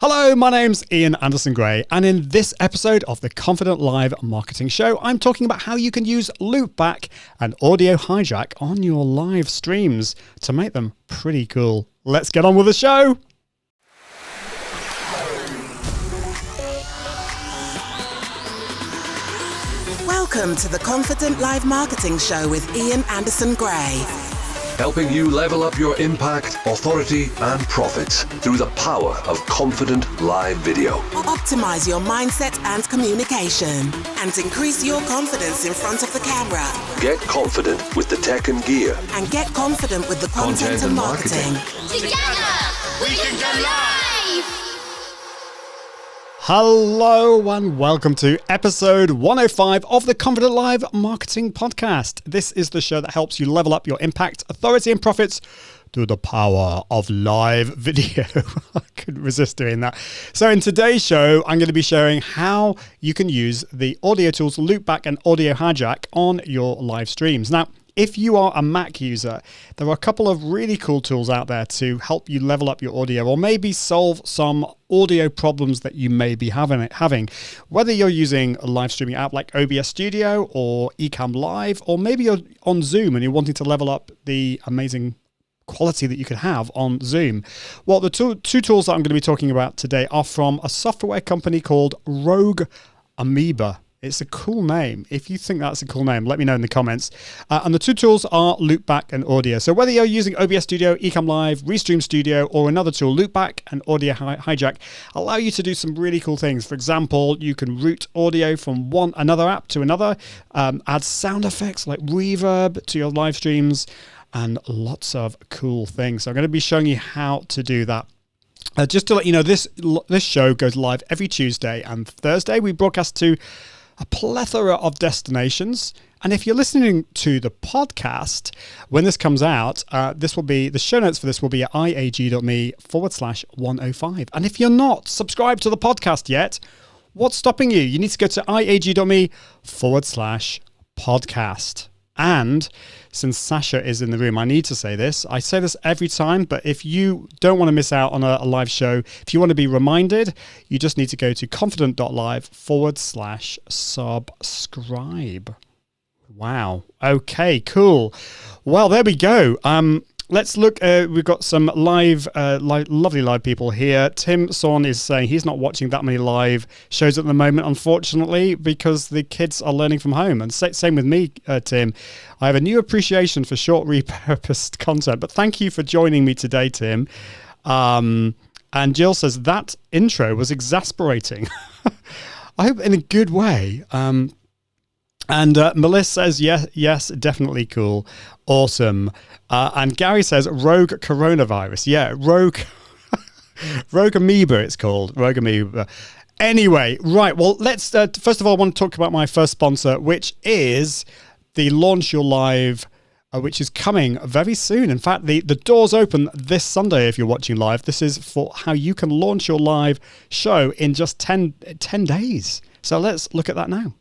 Hello, my name's Ian Anderson Gray, and in this episode of the Confident Live Marketing Show, I'm talking about how you can use Loopback and Audio Hijack on your live streams to make them pretty cool. Let's get on with the show. Welcome to the Confident Live Marketing Show with Ian Anderson Gray. Helping you level up your impact, authority, and profits through the power of confident live video. Optimize your mindset and communication and increase your confidence in front of the camera. Get confident with the tech and gear. And get confident with the content and marketing. Together, we can go live! Hello and welcome to episode 105 of the Confident Live Marketing Podcast. This is the show that helps you level up your impact, authority, and profits through the power of live video. I couldn't resist doing that. So in today's show, I'm going to be showing how you can use the audio tools Loopback and Audio Hijack on your live streams. Now, if you are a Mac user, there are a couple of really cool tools out there to help you level up your audio or maybe solve some audio problems that you may be having. Whether you're using a live streaming app like OBS Studio or Ecamm Live, or maybe you're on Zoom and you're wanting to level up the amazing quality that you could have on Zoom. Well, the two tools that I'm going to be talking about today are from a software company called Rogue Amoeba. It's a cool name. If you think that's a cool name, let me know in the comments. And the two tools are Loopback and Audio. So whether you're using OBS Studio, Ecamm Live, Restream Studio, or another tool, Loopback and Audio Hijack allow you to do some really cool things. For example, you can route audio from another app to another, add sound effects like reverb to your live streams, and lots of cool things. So I'm going to be showing you how to do that. Just to let you know, this show goes live every Tuesday and Thursday. We broadcast to a plethora of destinations. And if you're listening to the podcast, when this comes out, the show notes for this will be at iag.me/105. And if you're not subscribed to the podcast yet, what's stopping you? You need to go to iag.me/podcast. And since Sasha is in the room, I need to say this. I say this every time, but if you don't want to miss out on a live show, if you want to be reminded, you just need to go to confident.live/subscribe. Wow. Okay, cool. Well, there we go. Let's look. We've got some lovely live people here. Tim Sorn is saying he's not watching that many live shows at the moment, unfortunately, because the kids are learning from home. And same with me, Tim. I have a new appreciation for short repurposed content. But thank you for joining me today, Tim. And Jill says that intro was exasperating. I hope in a good way. And Melissa says, yes, definitely cool. Awesome. And Gary says, Rogue Coronavirus. Yeah, Rogue Amoeba it's called. Rogue Amoeba. Anyway, right. Well, let's, first of all, I want to talk about my first sponsor, which is the Launch Your Live, which is coming very soon. In fact, the doors open this Sunday if you're watching live. This is for how you can launch your live show in just 10 days. So let's look at that now.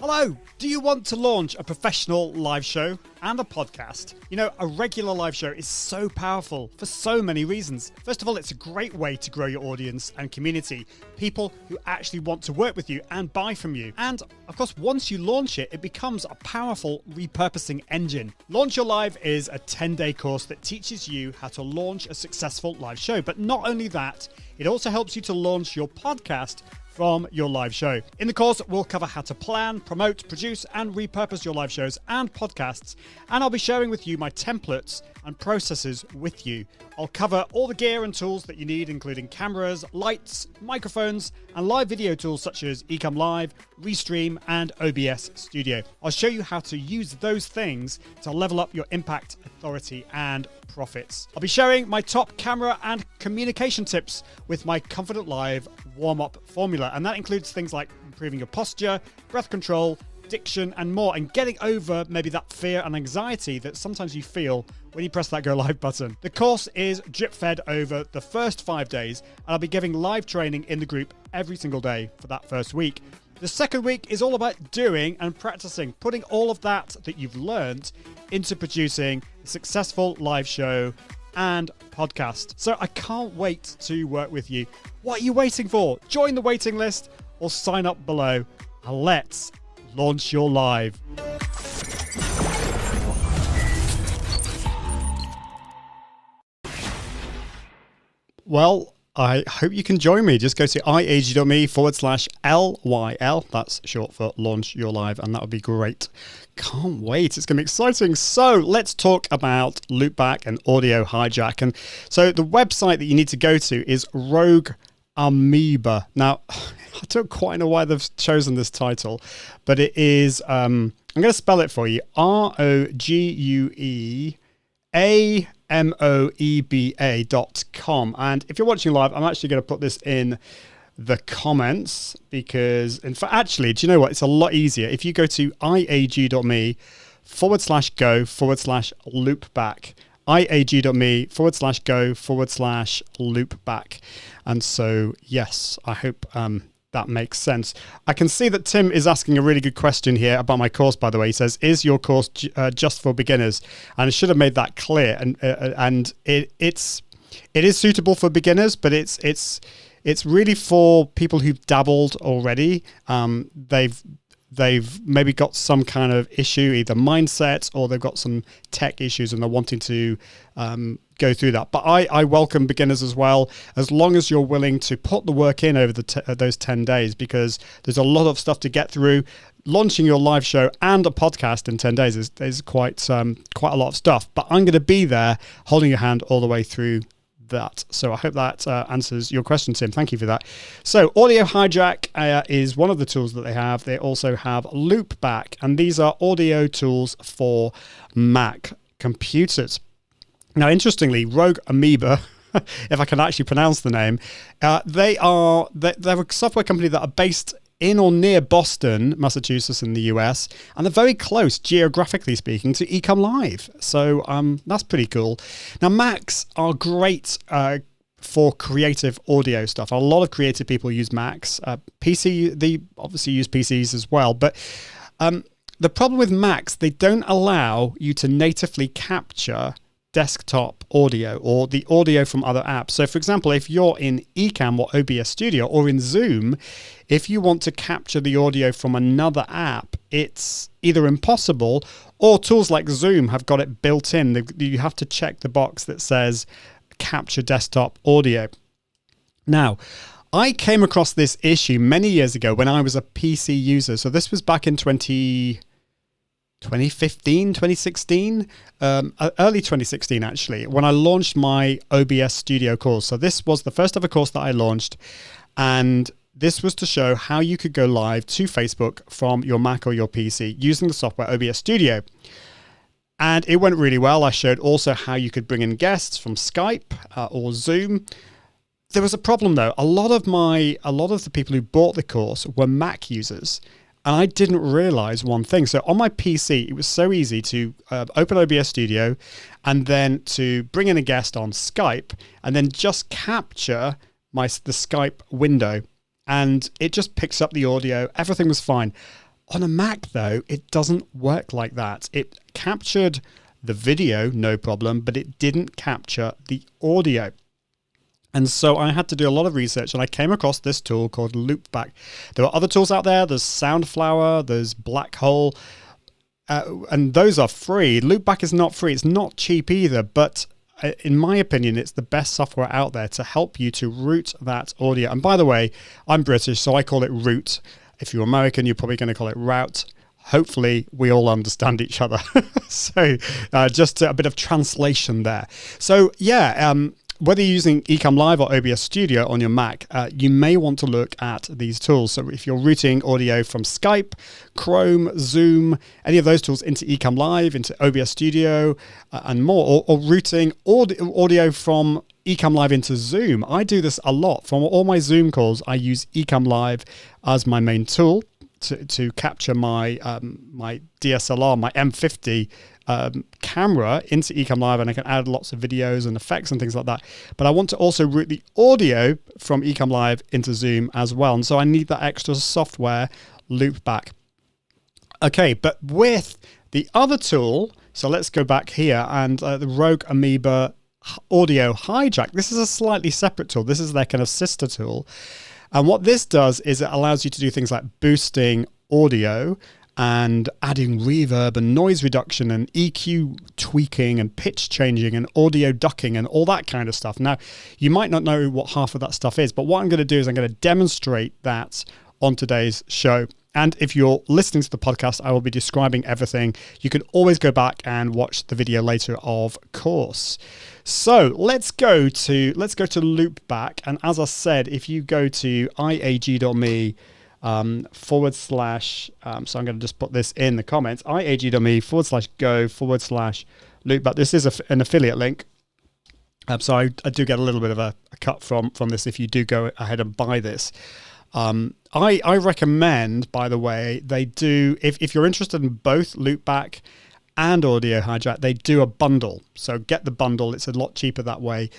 Hello, do you want to launch a professional live show and a podcast? You know, a regular live show is so powerful for so many reasons. First of all, it's a great way to grow your audience and community, people who actually want to work with you and buy from you. And of course, once you launch it, it becomes a powerful repurposing engine. Launch Your Live is a 10-day course that teaches you how to launch a successful live show. But not only that, it also helps you to launch your podcast from your live show. In the course, we'll cover how to plan, promote, produce, and repurpose your live shows and podcasts, and I'll be sharing with you my templates and processes with you. I'll cover all the gear and tools that you need, including cameras, lights, microphones, and live video tools such as Ecamm Live, Restream, and OBS Studio. I'll show you how to use those things to level up your impact, authority, and profits. I'll be sharing my top camera and communication tips with my Confident Live warm-up formula, and that includes things like improving your posture, breath control, diction, and more, and getting over maybe that fear and anxiety that sometimes you feel when you press that go live button. The course is drip fed over the first 5 days, and I'll be giving live training in the group every single day for that first week. The second week is all about doing and practicing, putting all of that you've learned into producing a successful live show and podcast. So I can't wait to work with you. What are you waiting for? Join the waiting list or sign up below. Let's launch your live. Well, I hope you can join me. Just go to iag.me/LYL. That's short for Launch Your Live, and that would be great. Can't wait. It's going to be exciting. So let's talk about Loopback and Audio Hijack. And so the website that you need to go to is Rogue Amoeba. Now, I don't quite know why they've chosen this title, but it is, I'm going to spell it for you. ROGUEAMOEBA.com. And if you're watching live, I'm actually going to put this in the comments because, in fact, actually, do you know what? It's a lot easier. If you go to iag.me/go/loopback, iag.me/go/loopback. And so, yes, I hope that makes sense. I can see that Tim is asking a really good question here about my course, by the way. He says, is your course just for beginners? And I should have made that clear. And it is suitable for beginners, but it's really for people who've dabbled already. They've maybe got some kind of issue, either mindset or they've got some tech issues and they're wanting to go through that. But I welcome beginners as well, as long as you're willing to put the work in over those 10 days, because there's a lot of stuff to get through. Launching your live show and a podcast in 10 days is quite a lot of stuff. But I'm going to be there holding your hand all the way through that. So I hope that answers your question, Tim. Thank you for that. So Audio Hijack is one of the tools that they have. They also have Loopback, and these are audio tools for Mac computers. Now, interestingly, Rogue Amoeba, if I can actually pronounce the name, they're a software company that are based in or near Boston, Massachusetts in the US, and they're very close, geographically speaking, to Ecamm Live. So that's pretty cool. Now, Macs are great for creative audio stuff. A lot of creative people use Macs. They obviously use PCs as well, but the problem with Macs, they don't allow you to natively capture desktop audio or the audio from other apps. So for example, if you're in Ecamm or OBS Studio or in Zoom, if you want to capture the audio from another app, it's either impossible or tools like Zoom have got it built in. You have to check the box that says capture desktop audio. Now, I came across this issue many years ago when I was a PC user. So this was back in 2015, 2016, early 2016 actually, when I launched my OBS Studio course. So this was the first ever course that I launched, and this was to show how you could go live to Facebook from your Mac or your PC using the software OBS Studio. And it went really well. I showed also how you could bring in guests from Skype or Zoom. There was a problem though. A lot of the people who bought the course were Mac users. And I didn't realize one thing. So on my PC, it was so easy to open OBS Studio and then to bring in a guest on Skype and then just capture the Skype window. And it just picks up the audio. Everything was fine. On a Mac, though, it doesn't work like that. It captured the video, no problem, but it didn't capture the audio. And so I had to do a lot of research, and I came across this tool called Loopback. There are other tools out there. There's Soundflower, there's Black Hole, and those are free. Loopback is not free. It's not cheap either, but in my opinion, it's the best software out there to help you to route that audio. And by the way, I'm British, so I call it route. If you're American, you're probably going to call it route. Hopefully, we all understand each other. So just a bit of translation there. So yeah, whether you're using Ecamm Live or OBS Studio on your Mac, you may want to look at these tools. So if you're routing audio from Skype, Chrome, Zoom, any of those tools into Ecamm Live, into OBS Studio, and more, or routing audio from Ecamm Live into Zoom. I do this a lot. From all my Zoom calls, I use Ecamm Live as my main tool to capture my my DSLR, my M50 camera into Ecamm Live, and I can add lots of videos and effects and things like that. But I want to also route the audio from Ecamm Live into Zoom as well. And so I need that extra software, Loopback. Okay, but with the other tool, so let's go back here, and the Rogue Amoeba Audio Hijack. This is a slightly separate tool. This is their kind of sister tool. And what this does is it allows you to do things like boosting audio and adding reverb and noise reduction and EQ tweaking and pitch changing and audio ducking and all that kind of stuff. Now, you might not know what half of that stuff is, but what I'm going to do is I'm going to demonstrate that on today's show. And if you're listening to the podcast, I will be describing everything. You can always go back and watch the video later, of course. So let's go to Loopback. And as I said, if you go to iag.me / so I'm going to just put this in the comments, iag.me/go/loopback. This is an affiliate link. So I do get a little bit of a cut from this if you do go ahead and buy this. I recommend, by the way, they do, if you're interested in both Loopback and Audio Hijack, they do a bundle. So get the bundle. It's a lot cheaper that way.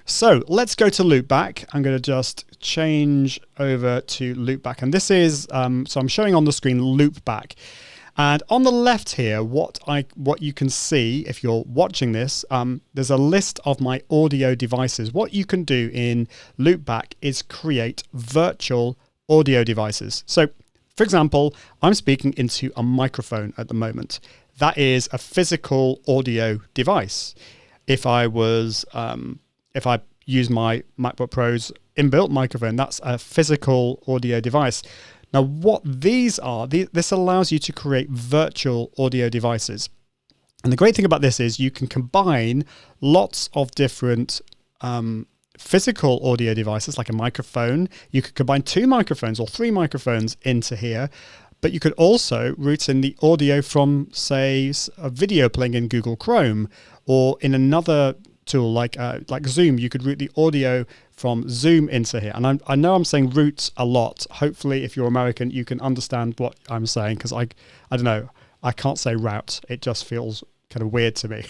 So let's go to Loopback. I'm going to just change over to Loopback. And this is, so I'm showing on the screen Loopback. And on the left here, what you can see if you're watching this, there's a list of my audio devices. What you can do in Loopback is create virtual audio devices. So, for example, I'm speaking into a microphone at the moment. That is a physical audio device. If I use my MacBook Pro's inbuilt microphone, that's a physical audio device. Now, what these are, this allows you to create virtual audio devices. And the great thing about this is you can combine lots of different physical audio devices, like a microphone. You could combine 2 microphones or 3 microphones into here, but you could also route in the audio from, say, a video playing in Google Chrome, or in another tool like Zoom. You could route the audio from Zoom into here. And I know I'm saying route a lot. Hopefully, if you're American, you can understand what I'm saying, because I don't know, I can't say route. It just feels kind of weird to me.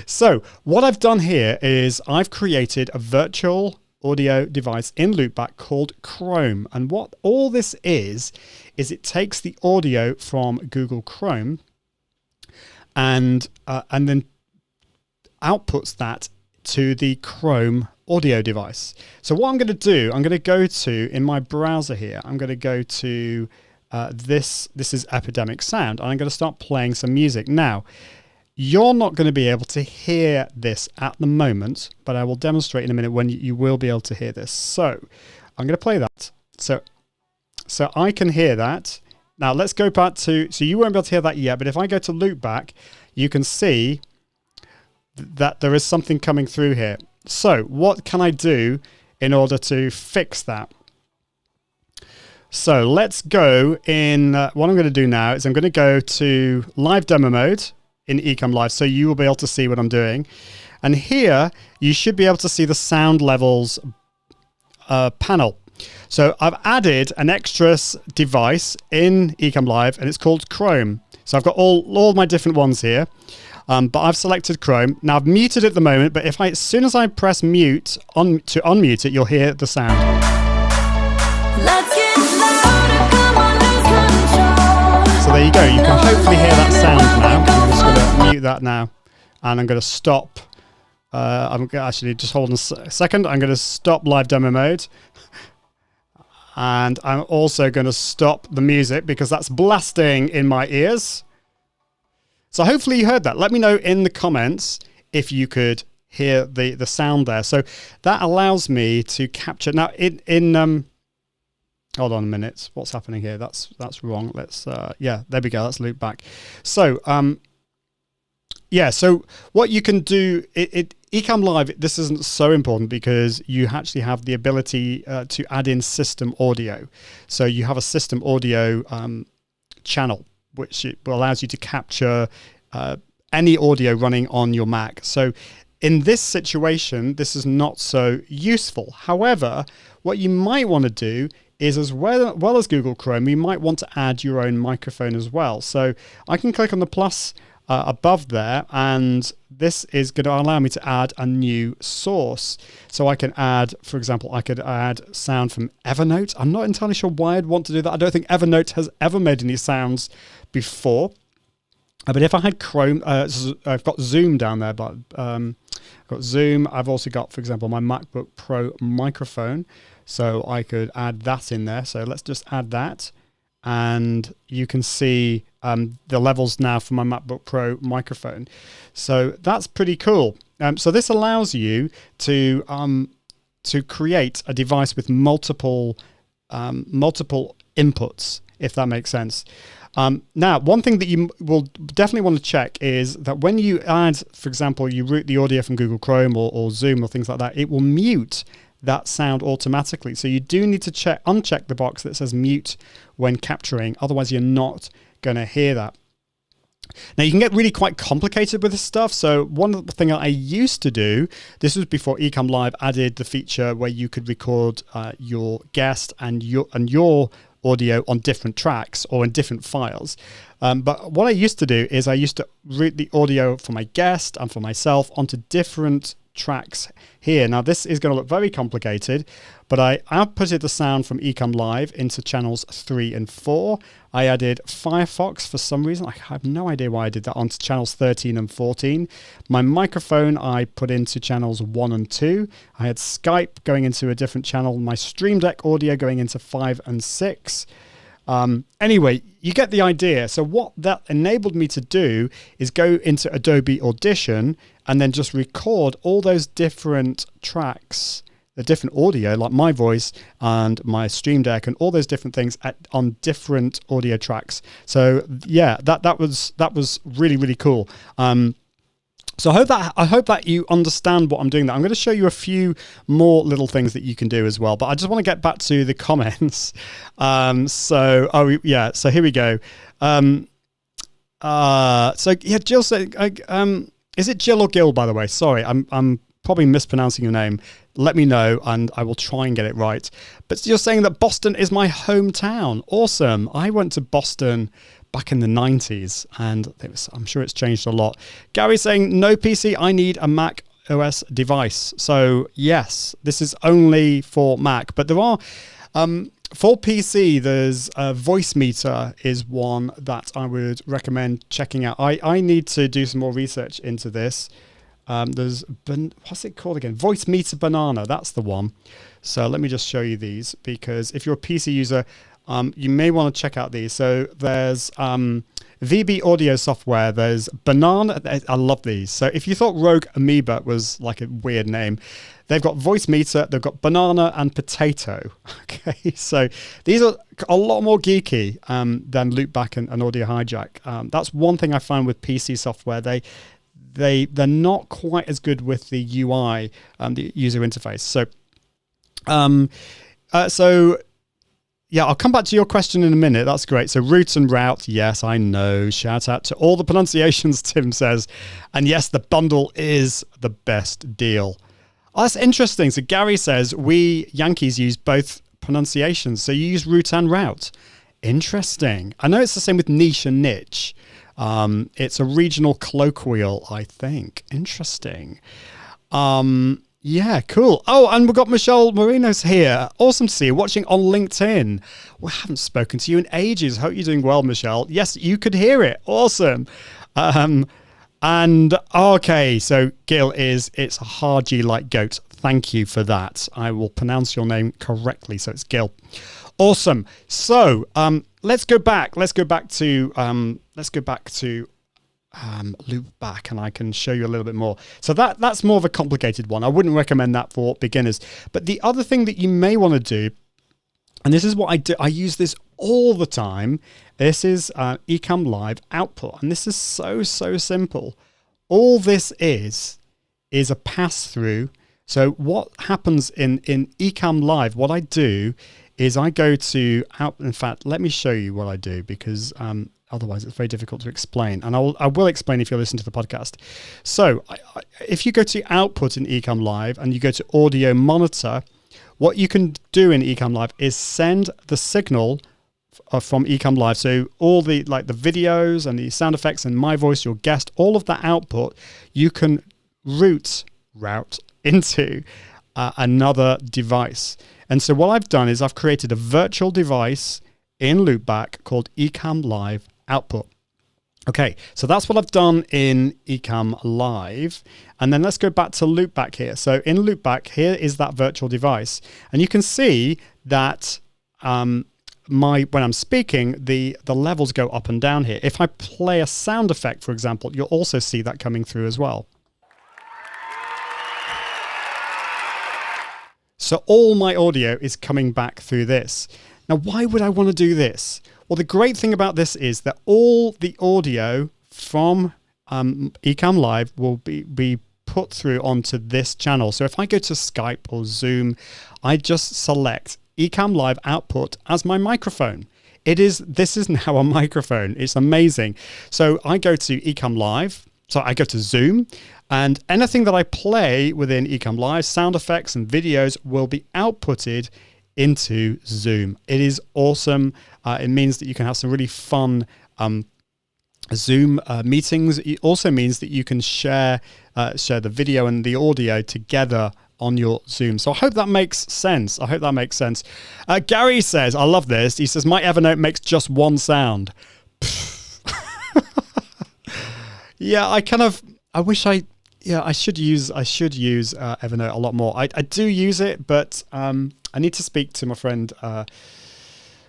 So what I've done here is I've created a virtual audio device in Loopback called Chrome. And what all this is it takes the audio from Google Chrome and then outputs that to the Chrome audio device. So what I'm going to do, I'm going to go to, in my browser here, I'm going to go to this is Epidemic Sound, and I'm going to start playing some music. Now, you're not going to be able to hear this at the moment, but I will demonstrate in a minute when you will be able to hear this. So I'm going to play that. So I can hear that. Now let's go back to, so you won't be able to hear that yet, but if I go to Loopback, you can see that there is something coming through here. So what can I do in order to fix that? So let's go in, what I'm going to do now is I'm going to go to live demo mode in Ecamm Live, so you will be able to see what I'm doing. And here, you should be able to see the sound levels panel. So I've added an extra device in Ecamm Live, and it's called Chrome. So I've got all my different ones here. But I've selected Chrome. Now I've muted it at the moment, but as soon as I press mute to unmute it, you'll hear the sound. Let's get louder, come on, lose control. So there you go. You can hopefully hear that sound now. I'm just going to mute that now, and I'm going to stop. I'm actually just hold on a second. I'm going to stop live demo mode, and I'm also going to stop the music because that's blasting in my ears. So hopefully you heard that. Let me know in the comments if you could hear the sound there. So that allows me to capture. Now hold on a minute. What's happening here? That's wrong. Let's yeah, there we go. That's Loopback. So yeah, so what you can do, Ecamm Live, this isn't so important because you actually have the ability to add in system audio. So you have a system audio channel, which allows you to capture any audio running on your Mac. So in this situation, this is not so useful. However, what you might want to do is, as well as Google Chrome, you might want to add your own microphone as well. So I can click on the plus above there, and this is going to allow me to add a new source. So I can add, for example, I could add sound from Evernote. I'm not entirely sure why I'd want to do that. I don't think Evernote has ever made any sounds before. But if I had Chrome, I've got Zoom down there, but I've got Zoom. I've also got, for example, my MacBook Pro microphone. So I could add that in there. So let's just add that. And you can see the levels now for my MacBook Pro microphone. So that's pretty cool. So this allows you to create a device with multiple inputs, if that makes sense. Now, one thing that you will definitely want to check is that when you add, for example, you route the audio from Google Chrome or Zoom or things like that, it will mute that sound automatically. So you do need to uncheck the box that says mute when capturing. Otherwise, you're not going to hear that. Now, you can get really quite complicated with this stuff. So one of the things I used to do, this was before Ecamm Live added the feature where you could record your guest and your audio on different tracks or in different files. But what I used to do is I used to route the audio for my guest and for myself onto different tracks here. Now this is going to look very complicated, but I outputted the sound from Ecamm Live into channels 3 and 4. I added Firefox for some reason. I have no idea why I did that, onto channels 13 and 14. My microphone I put into channels 1 and 2. I had Skype going into a different channel. My Stream Deck audio going into 5 and 6. Anyway, you get the idea. So what that enabled me to do is go into Adobe Audition and then just record all those different tracks, the different audio, like my voice and my Stream Deck and all those different things on different audio tracks. So yeah, that was really, really cool. So I hope that you understand what I'm doing there. I'm going to show you a few more little things that you can do as well, but I just want to get back to the comments. So here we go. So yeah, Jill said, is it Jill or Gil, by the way? Sorry, I'm probably mispronouncing your name. Let me know and I will try and get it right. But you're saying that Boston is my hometown. Awesome. I went to Boston back in the 90s, and I'm sure it's changed a lot. Gary saying, no PC, I need a Mac OS device. So yes, this is only for Mac, but there are, for PC, there's a Voice Meter is one that I would recommend checking out. I need to do some more research into this. What's it called again? Voice Meter Banana, that's the one. So let me just show you these, because if you're a PC user, you may want to check out these. So there's VB audio software. There's Banana. I love these. So if you thought Rogue Amoeba was like a weird name, they've got Voice Meter, they've got Banana and Potato. Okay, so these are a lot more geeky than Loopback and Audio Hijack. That's one thing I find with PC software. They're not quite as good with the UI, the user interface. So yeah, I'll come back to your question in a minute. That's great. So root and route. Yes, I know. Shout out to all the pronunciations, Tim says. And yes, the bundle is the best deal. Oh, that's interesting. So Gary says, we Yankees use both pronunciations. So you use root and route. Interesting. I know it's the same with niche and niche. It's a regional colloquial, I think. Interesting. Yeah, cool. Oh, and we've got Michelle Marinos here. Awesome to see you, watching on LinkedIn. We haven't spoken to you in ages. Hope you're doing well, Michelle. Yes, you could hear it. Awesome. And okay, so Gil it's a hard G like goat. Thank you for that. I will pronounce your name correctly, so it's Gil. Awesome. So let's go back to Loopback, and I can show you a little bit more. So that's more of a complicated one. I wouldn't recommend that for beginners. But the other thing that you may want to do, and this is what I do, I use this all the time. This is Ecamm Live output, and this is so simple. All this is a pass through. So what happens in Ecamm Live, what I do is I go to out. In fact, let me show you what I do, because otherwise it's very difficult to explain. And I will explain if you listen to the podcast. So if you go to output in Ecamm Live and you go to audio monitor, what you can do in Ecamm Live is send the signal from Ecamm Live. So all the the videos and the sound effects and my voice, your guest, all of that output, you can route into another device. And so what I've done is I've created a virtual device in Loopback called Ecamm Live Output. Okay, so that's what I've done in Ecamm Live. And then let's go back to Loopback here. So in Loopback, here is that virtual device. And you can see that when I'm speaking, the levels go up and down here. If I play a sound effect, for example, you'll also see that coming through as well. So all my audio is coming back through this. Now, why would I want to do this? Well, the great thing about this is that all the audio from Ecamm Live will be put through onto this channel. So if I go to Skype or Zoom, I just select Ecamm Live output as my microphone. This is now a microphone. It's amazing. So I go to Ecamm Live. So I go to Zoom, and anything that I play within Ecamm Live, sound effects and videos, will be outputted into Zoom. It is awesome. It means that you can have some really fun Zoom meetings. It also means that you can share the video and the audio together on your Zoom. So I hope that makes sense. Gary says, I love this. He says, my Evernote makes just one sound. Yeah, I wish I should use Evernote a lot more. I do use it, but I need to speak to my friend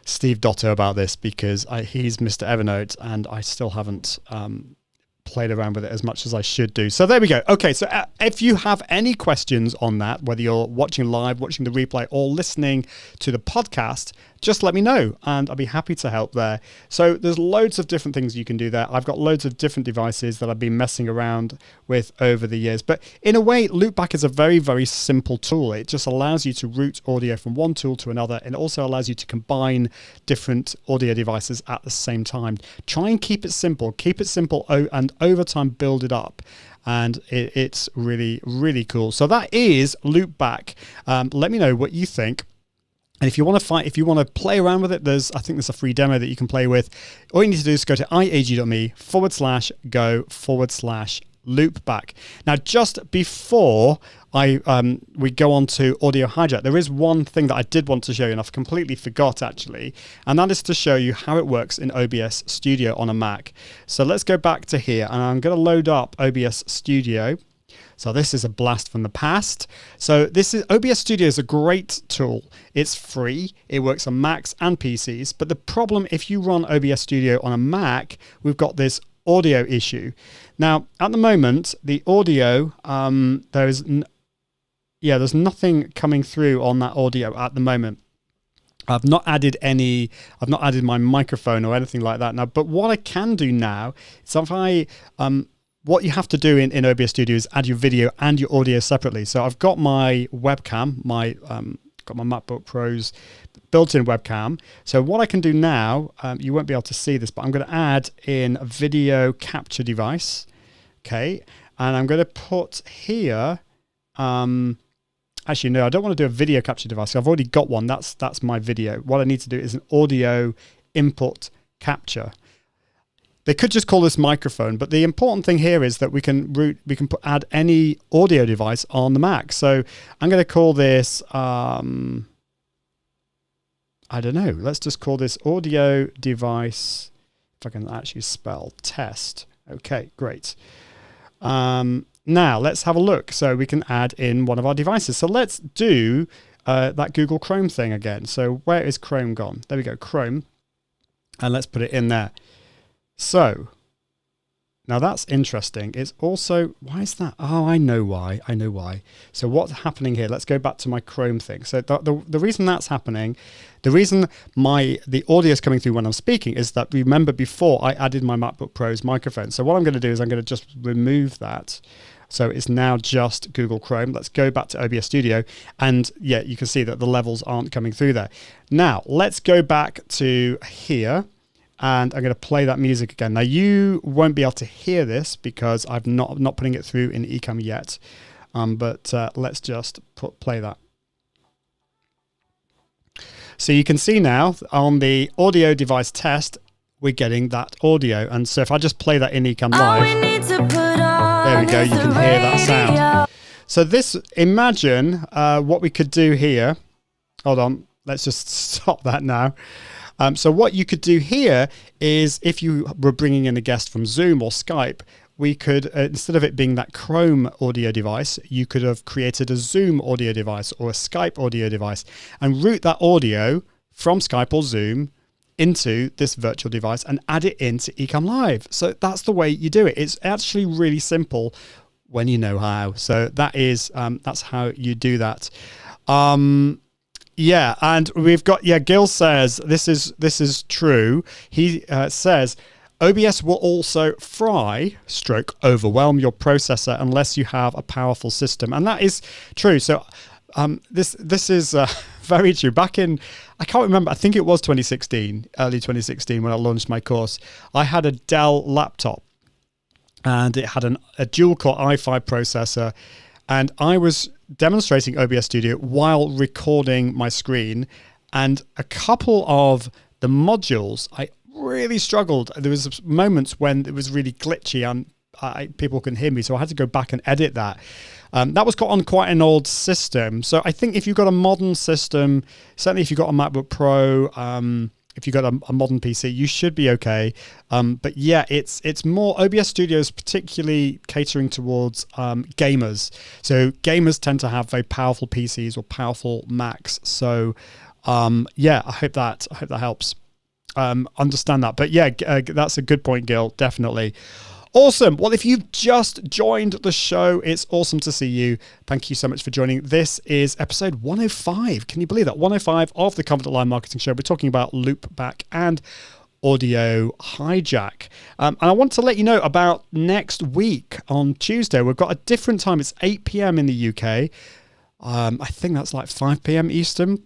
Steve Dotto about this, because he's Mr. Evernote and I still haven't played around with it as much as I should do. So there we go. Okay, so if you have any questions on that, whether you're watching live, watching the replay, or listening to the podcast, just let me know and I'll be happy to help there. So there's loads of different things you can do there. I've got loads of different devices that I've been messing around with over the years. But in a way, Loopback is a very, very simple tool. It just allows you to route audio from one tool to another, and it also allows you to combine different audio devices at the same time. Try and keep it simple, and over time build it up. And it's really, really cool. So that is Loopback. Let me know what you think. And if you want to play around with it, I think there's a free demo that you can play with. All you need to do is go to iag.me/go/loopback. Now, just before we go on to Audio Hijack, there is one thing that I did want to show you, and I've completely forgot actually, and that is to show you how it works in OBS Studio on a Mac. So let's go back to here, and I'm going to load up OBS Studio. So this is a blast from the past. So OBS Studio is a great tool. It's free. It works on Macs and PCs. But the problem, if you run OBS Studio on a Mac, we've got this audio issue. Now, at the moment, the audio, there's nothing coming through on that audio at the moment. I've not added my microphone or anything like that now. But what I can do now is what you have to do in OBS Studio is add your video and your audio separately. So I've got my webcam, got my MacBook Pro's built-in webcam. So what I can do now, you won't be able to see this, but I'm going to add in a video capture device. Okay, and I'm going to put here. Actually, no, I don't want to do a video capture device. I've already got one. That's my video. What I need to do is an audio input capture. They could just call this microphone, but the important thing here is that we can add any audio device on the Mac. So I'm going to call this, I don't know, let's just call this audio device, if I can actually spell test. Okay, great. Now let's have a look. So we can add in one of our devices. So let's do that Google Chrome thing again. So where is Chrome gone? There we go, Chrome. And let's put it in there. So now that's interesting. It's also, why is that? Oh, I know why. So what's happening here? Let's go back to my Chrome thing. So the reason that's happening, the reason the audio is coming through when I'm speaking is that, remember before I added my MacBook Pro's microphone. So what I'm going to do is I'm going to just remove that. So it's now just Google Chrome. Let's go back to OBS Studio. And yeah, you can see that the levels aren't coming through there. Now let's go back to here. And I'm going to play that music again. Now you won't be able to hear this because I'm not putting it through in Ecamm yet. But let's just play that. So you can see now on the audio device test, we're getting that audio. And so if I just play that in Ecamm Live, there we go, you can hear that sound. So imagine what we could do here. Hold on, let's just stop that now. So what you could do here is, if you were bringing in a guest from Zoom or Skype, we could, instead of it being that Chrome audio device, you could have created a Zoom audio device or a Skype audio device and route that audio from Skype or Zoom into this virtual device and add it into Ecamm Live. So that's the way you do it. It's actually really simple when you know how. So that's how you do that. Yeah, and we've got, Gil says this is true. He says OBS will also overwhelm your processor unless you have a powerful system, and that is true. So this is very true. Back in, I can't remember, I think it was early 2016 when I launched my course. I had a Dell laptop and it had a dual-core i5 processor, and I was demonstrating OBS Studio while recording my screen, and a couple of the modules I really struggled. There was moments when it was really glitchy and people couldn't hear me, so I had to go back and edit that. That was on quite an old system. So I think if you've got a modern system, certainly if you've got a MacBook Pro, if you've got a modern PC, you should be okay. But yeah, it's more, OBS Studio is particularly catering towards gamers. So gamers tend to have very powerful PCs or powerful Macs. So yeah, I hope that helps understand that. But yeah, that's a good point, Gil, definitely. Awesome. Well, if you've just joined the show, it's awesome to see you. Thank you so much for joining. This is episode 105. Can you believe that? 105 of the Confident Live Marketing Show. We're talking about Loopback and Audio Hijack. And I want to let you know about next week on Tuesday. We've got a different time. It's 8 p.m. in the UK. I think that's like 5 p.m. Eastern.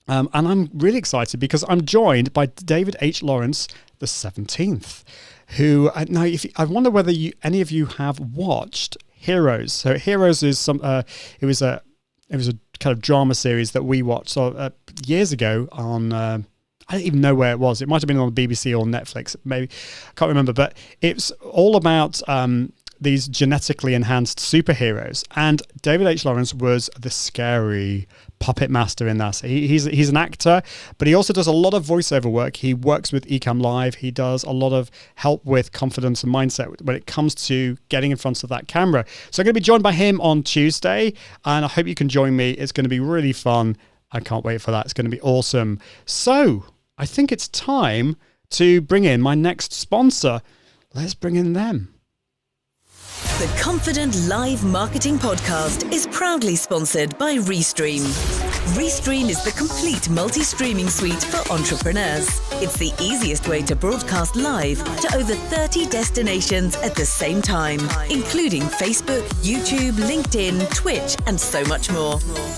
And I'm really excited because I'm joined by David H. Lawrence, the 17th. Who now? I wonder whether any of you have watched Heroes. So Heroes is it was a kind of drama series that we watched years ago on. I don't even know where it was. It might have been on the BBC or Netflix. Maybe I can't remember. But it's all about these genetically enhanced superheroes. And David H. Lawrence was the scary puppet master in that. He's an actor, but he also does a lot of voiceover work. He works with Ecamm Live. He does a lot of help with confidence and mindset when it comes to getting in front of that camera. So I'm going to be joined by him on Tuesday, and I hope you can join me. It's going to be really fun. I can't wait for that. It's going to be awesome. So I think it's time to bring in my next sponsor. Let's bring in them. The Confident Live Marketing Podcast is proudly sponsored by Restream. Restream is the complete multi-streaming suite for entrepreneurs. It's the easiest way to broadcast live to over 30 destinations at the same time, including Facebook, YouTube, LinkedIn, Twitch, and so much more.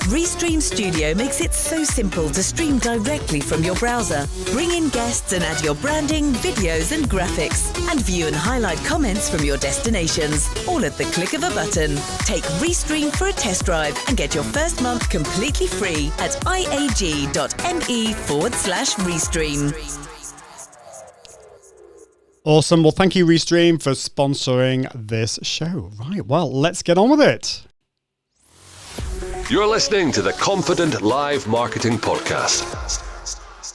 Restream Studio makes it so simple to stream directly from your browser. Bring in guests and add your branding, videos, and graphics, and view and highlight comments from your destinations, all at the click of a button. Take Restream for a test drive and get your first month completely free at iag.me/Restream. Awesome. Well, thank you, Restream, for sponsoring this show. Right. Well, let's get on with it. You're listening to the Confident Live Marketing Podcast.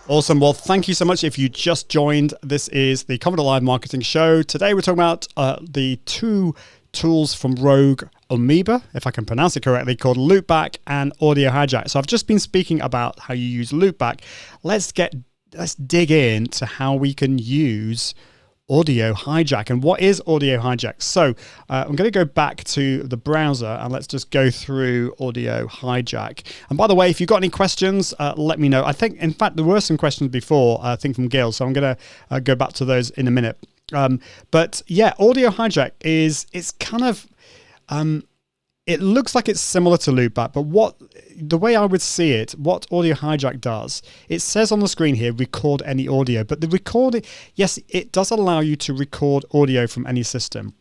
Awesome. Well, thank you so much. If you just joined, this is the Confident Live Marketing Show. Today, we're talking about the two tools from Rogue Amoeba, if I can pronounce it correctly, called Loopback and Audio Hijack. So I've just been speaking about how you use Loopback. Let's dig into how we can use Audio Hijack. And what is Audio Hijack? So I'm going to go back to the browser and let's just go through Audio Hijack. And by the way, if you've got any questions, let me know. I think, in fact, there were some questions before, I think from Gail, so I'm going to go back to those in a minute. But yeah, Audio Hijack it's kind of, it looks like it's similar to Loopback, but the way I would see it, what Audio Hijack does, it says on the screen here, record any audio, but the recording, yes, it does allow you to record audio from any system.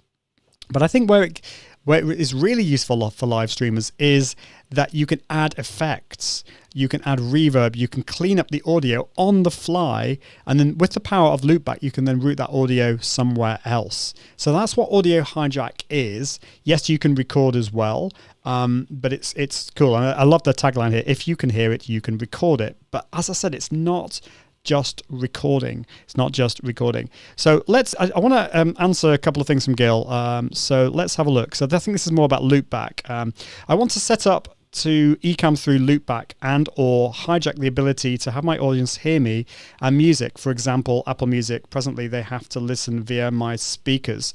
But I think where it is really useful for live streamers is that you can add effects, you can add reverb, you can clean up the audio on the fly, and then with the power of Loopback, you can then route that audio somewhere else. So that's what Audio Hijack is. Yes, you can record as well, but it's cool. And I love the tagline here. If you can hear it, you can record it. But as I said, it's not just recording. It's not just recording. So I want to answer a couple of things from Gil. So let's have a look. So I think this is more about Loopback. I want to set up to Ecamm through Loopback and or hijack the ability to have my audience hear me and music. For example, Apple Music, presently they have to listen via my speakers.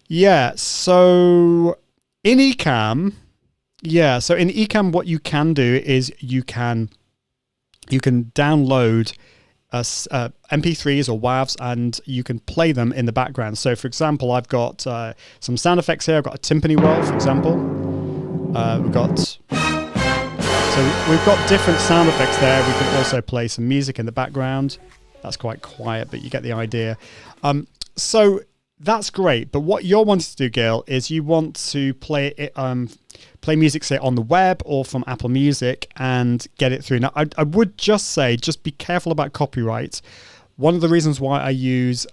Yeah, so in Ecamm, what you can do is you can download MP3s or WAVs and you can play them in the background. So for example, I've got some sound effects here. I've got a timpani roll, for example. We've got different sound effects there. We can also play some music in the background. That's quite quiet, but you get the idea. So that's great. But what you're wanting to do, Gail, is you want to play music, say, on the web or from Apple Music and get it through. Now, I would just say, just be careful about copyright. One of the reasons why I use,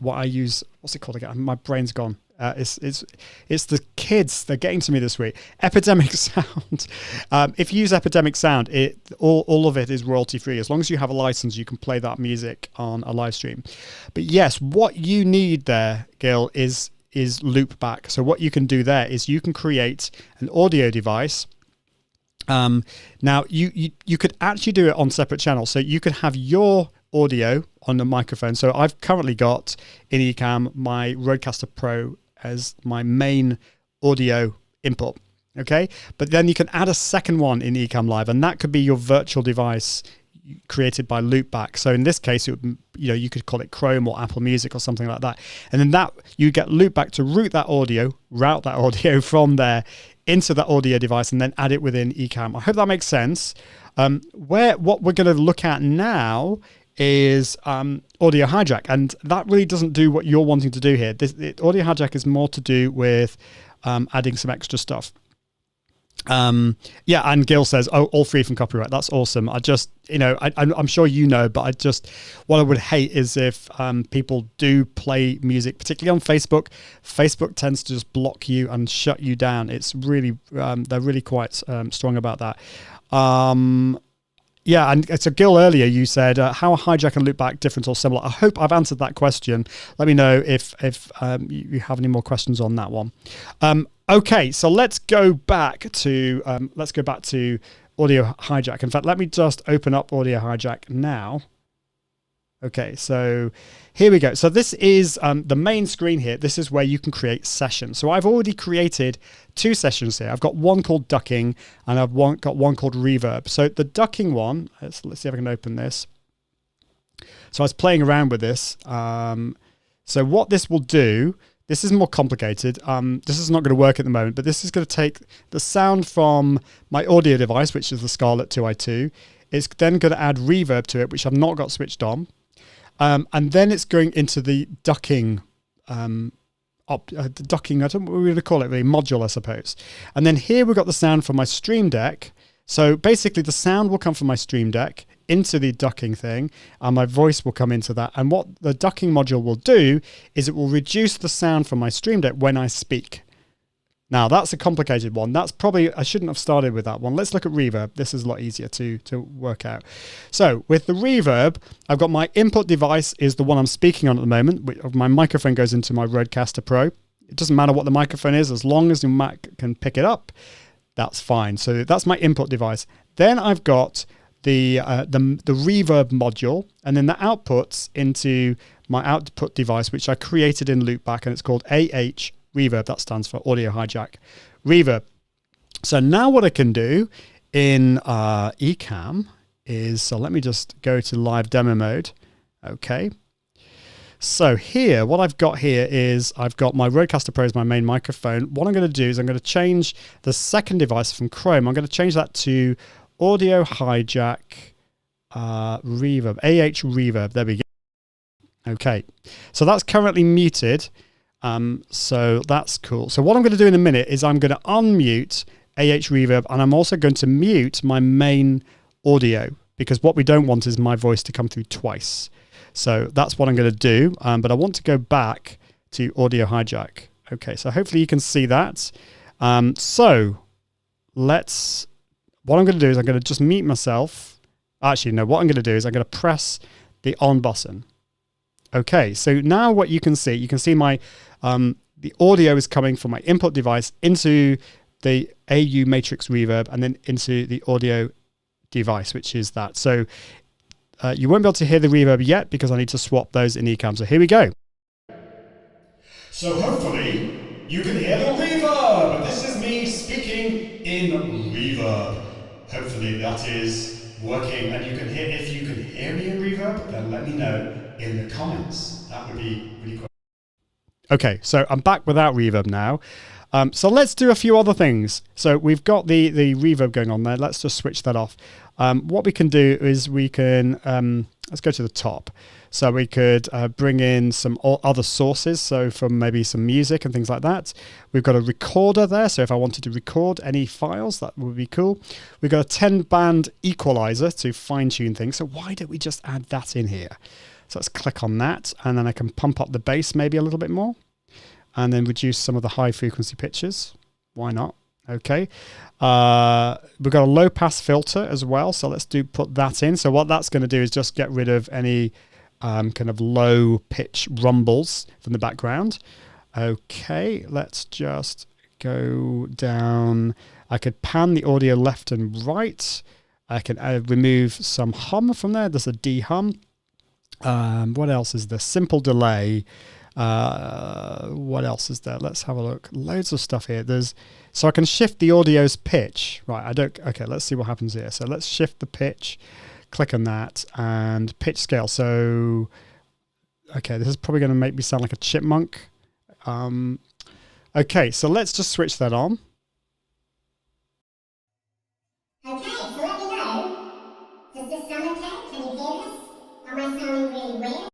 what's it called again? My brain's gone. It's the kids. They're getting to me this week. Epidemic Sound. If you use Epidemic Sound, all of it is royalty free. As long as you have a license, you can play that music on a live stream. But yes, what you need there, Gil, is Loopback. So what you can do there is you can create an audio device. Now you could actually do it on separate channels. So you could have your audio on the microphone. So I've currently got in Ecamm my Rodecaster Pro as my main audio input. Okay, but then you can add a second one in Ecamm Live, and that could be your virtual device created by Loopback. So in this case, you could call it Chrome or Apple Music or something like that, and then that you get Loopback to route that audio from there into that audio device, and then add it within Ecamm. I hope that makes sense. What we're going to look at now is Audio Hijack, and that really doesn't do what you're wanting to do here. Audio Hijack is more to do with adding some extra stuff. Yeah, and Gil says, "Oh, all free from copyright." That's awesome. I just, I'm sure but what I would hate is if people do play music, particularly on Facebook. Facebook tends to just block you and shut you down. It's really, they're really quite strong about that. Yeah, and so Gil, earlier you said, how are Hijack and Loopback different or similar? I hope I've answered that question. Let me know if you have any more questions on that one. Okay, so let's go back to Audio Hijack. In fact, let me just open up Audio Hijack now. Okay, so here we go. So this is the main screen here. This is where you can create sessions. So I've already created 2 sessions here. I've got one called ducking and I've got one called reverb. So the ducking one, let's see if I can open this. So I was playing around with this. So what this will do, this is more complicated. This is not going to work at the moment, but this is going to take the sound from my audio device, which is the Scarlett 2i2. It's then going to add reverb to it, which I've not got switched on. And then it's going into the ducking, I don't know what we're going to call it, really, module, I suppose. And then here we've got the sound from my Stream Deck. So basically the sound will come from my Stream Deck into the ducking thing, and my voice will come into that. And what the ducking module will do is it will reduce the sound from my Stream Deck when I speak. Now that's a complicated one. That's probably, I shouldn't have started with that one. Let's look at reverb. This is a lot easier to work out. So with the reverb, I've got my input device is the one I'm speaking on at the moment. My microphone goes into my Rodecaster Pro. It doesn't matter what the microphone is, as long as your Mac can pick it up, that's fine. So that's my input device. Then I've got the reverb module, and then the outputs into my output device, which I created in Loopback, and it's called AH Reverb. That stands for Audio Hijack Reverb. So now what I can do in Ecamm is, so let me just go to live demo mode. Okay. So here, what I've got here is I've got my Rodecaster Pro as my main microphone. What I'm going to do is I'm going to change the second device from Chrome. I'm going to change that to Audio Hijack Reverb, AH Reverb. There we go. Okay. So that's currently muted. So that's cool. So what I'm going to do in a minute is I'm going to unmute AH Reverb, and I'm also going to mute my main audio, because what we don't want is my voice to come through twice. So that's what I'm going to do. But I want to go back to Audio Hijack. Okay, so hopefully you can see that. So what I'm going to do is I'm going to just mute myself. Actually, no, what I'm going to do is I'm going to press the on button. Okay, so now what you can see my, the audio is coming from my input device into the AU Matrix Reverb and then into the audio device, which is that. So you won't be able to hear the reverb yet because I need to swap those in Ecamm. So here we go. So hopefully you can hear the reverb. This is me speaking in reverb. Hopefully that is working and you can hear. If you can hear me in reverb, then let me know in the comments. That would be really cool. Okay, so I'm back without reverb now. So let's do a few other things. So we've got the reverb going on there. Let's just switch that off. What we can do is we can, let's go to the top. So we could bring in some other sources. So from maybe some music and things like that. We've got a recorder there. So if I wanted to record any files, that would be cool. We've got a 10-band equalizer to fine tune things. So why don't we just add that in here? So let's click on that and then I can pump up the bass maybe a little bit more. And then reduce some of the high frequency pitches. Why not? Okay. We've got a low pass filter as well. So let's put that in. So what that's going to do is just get rid of any kind of low pitch rumbles from the background. Okay. Let's just go down. I could pan the audio left and right. I can remove some hum from there. There's a de-hum. What else is there? Simple delay. What else is there? Let's have a look. Loads of stuff here. So I can shift the audio's pitch. Right, okay, let's see what happens here. So let's shift the pitch, click on that, and pitch scale. So, okay, this is probably going to make me sound like a chipmunk. Okay, so let's just switch that on. Okay, so let me know. Does this sound okay? Can you hear this? Am I sounding really weird?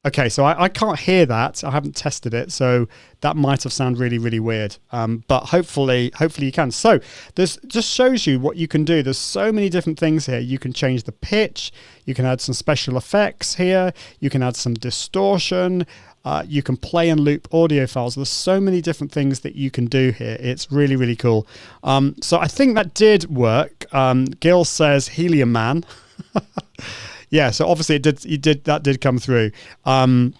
Okay, so I can't hear that. I haven't tested it, so that might have sounded really, really weird. But hopefully you can. So this just shows you what you can do. There's so many different things here. You can change the pitch. You can add some special effects here. You can add some distortion. You can play and loop audio files. There's so many different things that you can do here. It's really, really cool. So I think that did work. Gil says Helium Man. Yeah, so obviously that did come through. So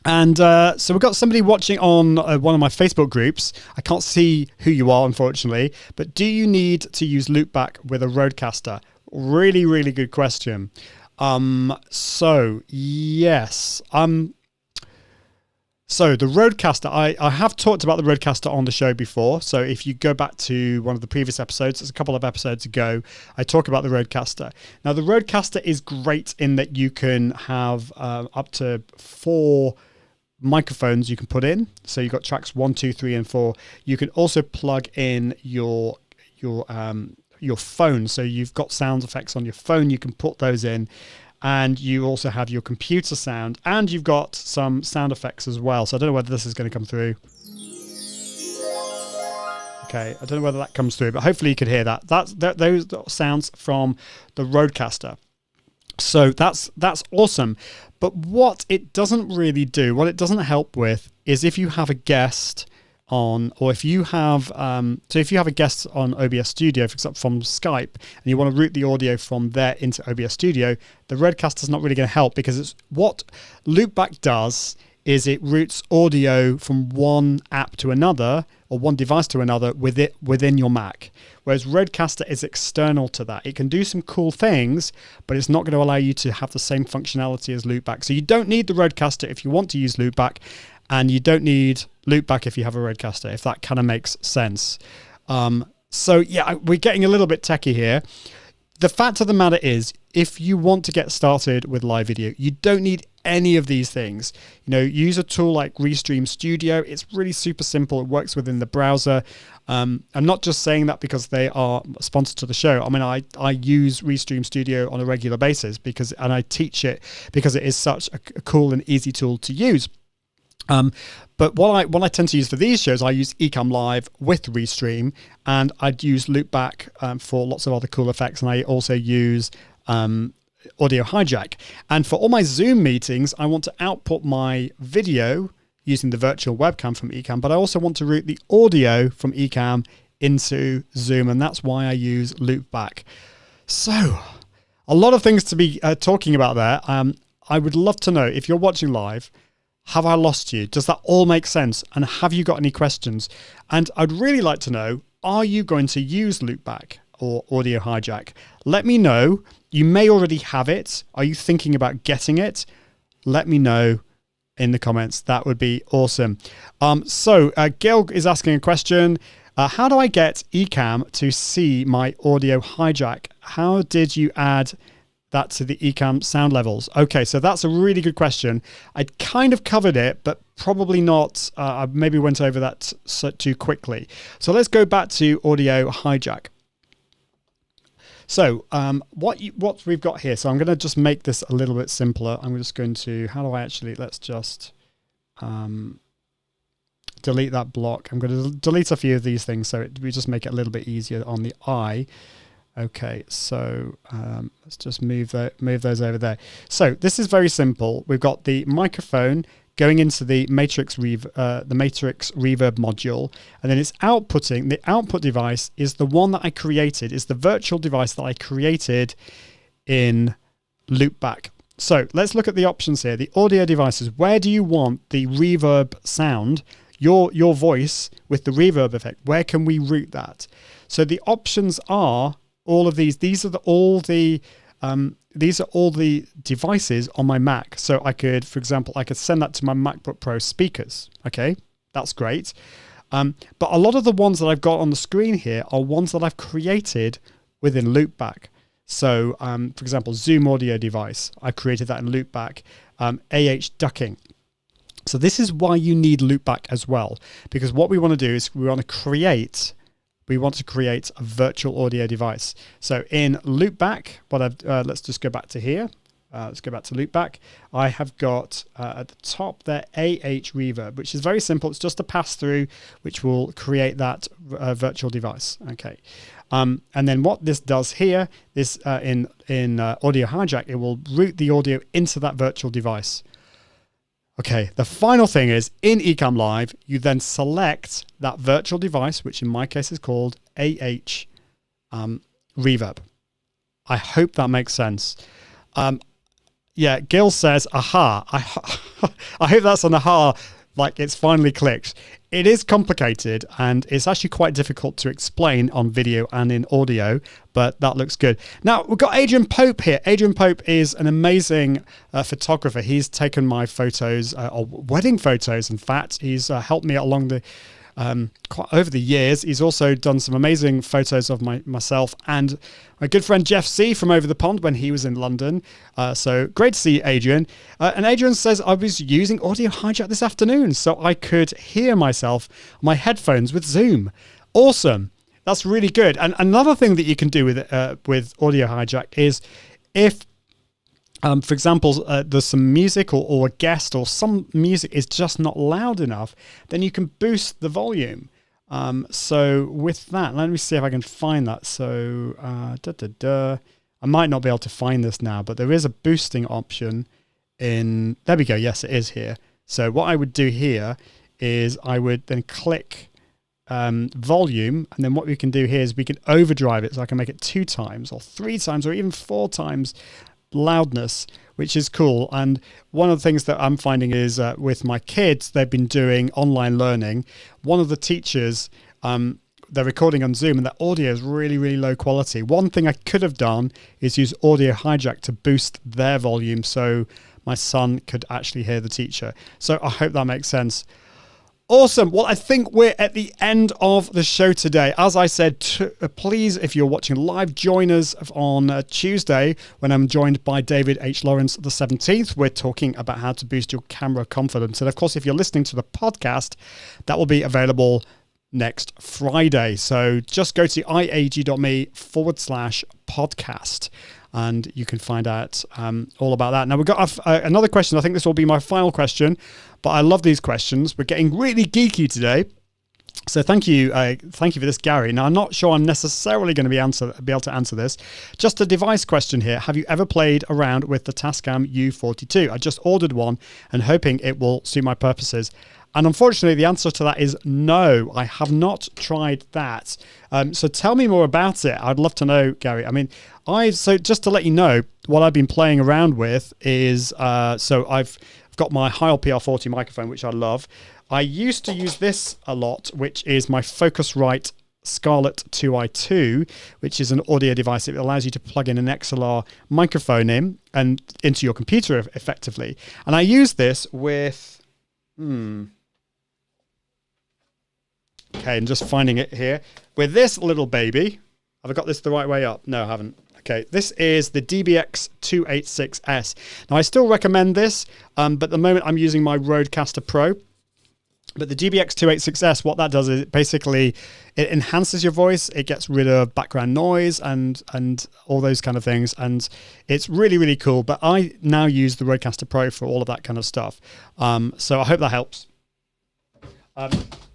we've got somebody watching on one of my Facebook groups. I can't see who you are, unfortunately, but do you need to use Loopback with a Rodecaster? Really, really good question. So yes. So the Rodecaster, I have talked about the Rodecaster on the show before. So if you go back to one of the previous episodes, it's a couple of episodes ago, I talk about the Rodecaster. Now the Rodecaster is great in that you can have up to 4 microphones you can put in. So you've got tracks 1, 2, 3, and 4. You can also plug in your phone. So you've got sound effects on your phone. You can put those in. And you also have your computer sound, and you've got some sound effects as well. So I don't know whether this is going to come through. Okay, I don't know whether that comes through, but hopefully you could hear that. Those sounds from the Rodecaster. So that's awesome. But what it doesn't really do, what it doesn't help with, is if you have a guest on, or if you have if you have a guest on OBS Studio, for example, from Skype, and you want to route the audio from there into OBS Studio, the Rodecaster is not really going to help, because it's what Loopback does is it routes audio from one app to another, or one device to another within your Mac. Whereas Rodecaster is external to that. It can do some cool things, but it's not going to allow you to have the same functionality as Loopback. So you don't need the Rodecaster if you want to use Loopback, and you don't need Loopback if you have a Rodecaster, if that kind of makes sense. So yeah, we're getting a little bit techie here. The fact of the matter is, if you want to get started with live video, you don't need any of these things. You know, use a tool like Restream Studio. It's really super simple. It works within the browser. I'm not just saying that because they are sponsored to the show. I mean, I use Restream Studio on a regular basis and I teach it because it is such a cool and easy tool to use. But what I tend to use for these shows, I use Ecamm Live with Restream, and I'd use Loopback for lots of other cool effects, and I also use Audio Hijack. And for all my Zoom meetings, I want to output my video using the virtual webcam from Ecamm, but I also want to route the audio from Ecamm into Zoom, and that's why I use Loopback. So A lot of things to be talking about there. I would love to know, if you're watching live, have I lost you? Does that all make sense? And have you got any questions? And I'd really like to know, are you going to use Loopback or Audio Hijack? Let me know. You may already have it. Are you thinking about getting it? Let me know in the comments. That would be awesome. So Gail is asking a question. How do I get Ecamm to see my Audio Hijack? How did you add that to the Ecamm sound levels? Okay, so that's a really good question. I kind of covered it, but probably not. I maybe went over that too quickly. So let's go back to Audio Hijack. So what we've got here, so I'm going to just make this a little bit simpler. I'm just going to, how do I actually, let's just delete that block. I'm going to delete a few of these things so we just make it a little bit easier on the eye. Okay, so let's just move those over there. So this is very simple. We've got the microphone going into the matrix reverb module, and then it's outputting. The output device is the one that I created, is the virtual device that I created in Loopback. So let's look at the options here. The audio devices. Where do you want the reverb sound? Your voice with the reverb effect. Where can we route that? So the options are all of these. These are all the devices on my Mac. So I could, for example, I could send that to my MacBook Pro speakers. Okay, that's great. But a lot of the ones that I've got on the screen here are ones that I've created within Loopback. So, for example, Zoom audio device, I created that in Loopback. ducking. So this is why you need Loopback as well, because what we want to do is we want to create a virtual audio device. So in Loopback, let's just go back to here. Let's go back to Loopback. I have got at the top there reverb, which is very simple. It's just a pass through, which will create that virtual device. Okay. And then what this does here is in Audio Hijack, it will route the audio into that virtual device. Okay, the final thing is in Ecamm Live, you then select that virtual device, which in my case is called reverb. I hope that makes sense. Yeah, Gil says, aha. I hope that's an aha, like it's finally clicked. It is complicated and it's actually quite difficult to explain on video and in audio, but that looks good. Now, we've got Adrian Pope here. Adrian Pope is an amazing photographer. He's taken my photos, or wedding photos, in fact. He's helped me along the over the years. He's also done some amazing photos of myself and my good friend Jeff C from over the pond when he was in London. So great to see Adrian. And Adrian says, I was using Audio Hijack this afternoon so I could hear myself on my headphones with Zoom. Awesome. That's really good. And another thing that you can do with Audio Hijack is if for example, there's some music or a guest or some music is just not loud enough, then you can boost the volume. So with that, let me see if I can find that. So I might not be able to find this now, but there is a boosting option in, there we go. Yes, it is here. So what I would do here is I would then click volume, and then what we can do here is we can overdrive it. So I can make it 2 times or 3 times or even 4 times loudness, which is cool. And one of the things that I'm finding is with my kids, they've been doing online learning. One of the teachers, they're recording on Zoom and the audio is really, really low quality. One thing I could have done is use Audio Hijack to boost their volume so my son could actually hear the teacher. So I hope that makes sense. Awesome. Well, I think we're at the end of the show today. As I said, please, if you're watching live, join us on Tuesday when I'm joined by David H. Lawrence the 17th. We're talking about how to boost your camera confidence. And of course, if you're listening to the podcast, that will be available next Friday. So just go to iag.me/podcast. And you can find out all about that. Now, we've got another question. I think this will be my final question, but I love these questions. We're getting really geeky today. So thank you for this, Gary. Now, I'm not sure I'm necessarily going to be able to answer this. Just a device question here. Have you ever played around with the Tascam U42? I just ordered one and hoping it will suit my purposes. And unfortunately, the answer to that is no. I have not tried that. So tell me more about it. I'd love to know, Gary. I mean, so just to let you know, what I've been playing around with is, so I've got my Heil PR40 microphone, which I love. I used to use this a lot, which is my Focusrite Scarlett 2i2, which is an audio device that allows you to plug in an XLR microphone in and into your computer effectively. And I use this with, okay, I'm just finding it here. With this little baby, have I got this the right way up? No, I haven't. Okay, this is the DBX 286S. Now, I still recommend this, but at the moment I'm using my Rodecaster Pro. But the DBX 286S, what that does is basically it enhances your voice. It gets rid of background noise and all those kind of things. And it's really, really cool. But I now use the Rodecaster Pro for all of that kind of stuff. So I hope that helps.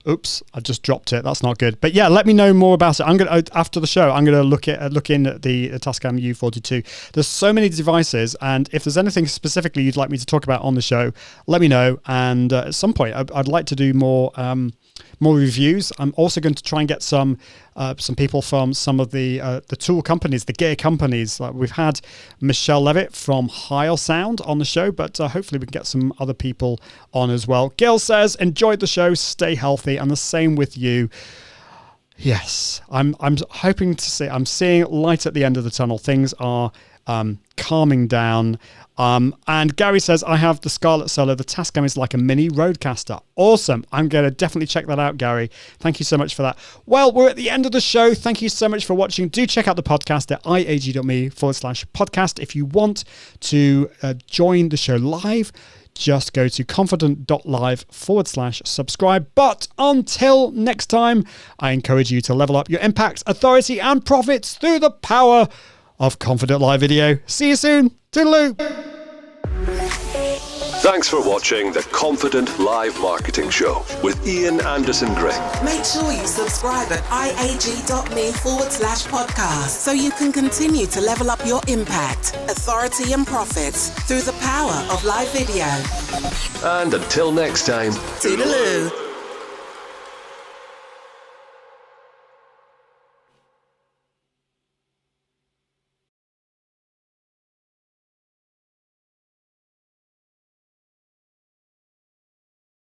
Oops, I just dropped it. That's not good. But yeah, let me know more about it. I'm gonna after the show. I'm gonna look in at the Tascam U42. There's so many devices, and if there's anything specifically you'd like me to talk about on the show, let me know. And at some point, I'd like to do more reviews. I'm also going to try and get some people from some of the tool companies, the gear companies. Like we've had Michelle Levitt from Heil Sound on the show, but hopefully we can get some other people on as well. Gil says, enjoyed the show, stay healthy, and the same with you. Yes, I'm hoping to see, I'm seeing light at the end of the tunnel. Things are calming down. And Gary says, I have the Scarlett Solo. The Tascam is like a mini Rodecaster. Awesome. I'm going to definitely check that out, Gary. Thank you so much for that. Well, we're at the end of the show. Thank you so much for watching. Do check out the podcast at iag.me/podcast. If you want to join the show live, just go to confident.live/subscribe. But until next time, I encourage you to level up your impact, authority, and profits through the power of Confident Live Video. See you soon. Toodaloo. Thanks for watching the Confident Live Marketing Show with Ian Anderson Gray. Make sure you subscribe at iag.me/podcast so you can continue to level up your impact, authority, and profits through the power of live video. And until next time, Toodaloo.